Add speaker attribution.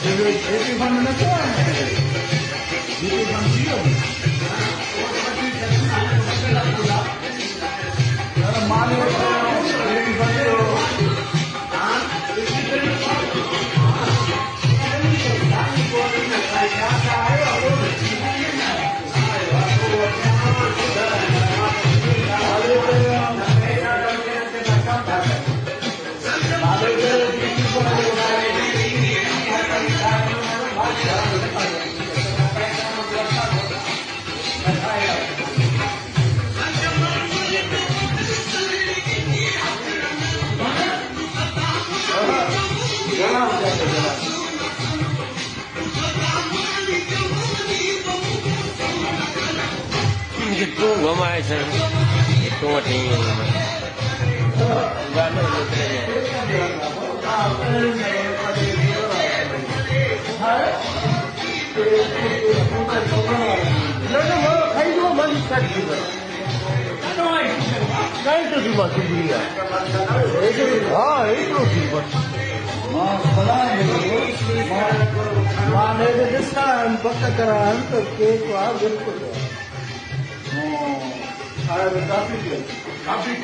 Speaker 1: Eighty fund में क्या है जीटी फंड दियो यार माने eighty fund
Speaker 2: Itu gua mah sen. Itu mati. Enggak ada motornya. Lalu mau kayu mau balik lagi. Kayu tu di bawah dia. Itu di bawah. माने जिसका पक्का करान तो केक वहाँ बिल्कुल काफी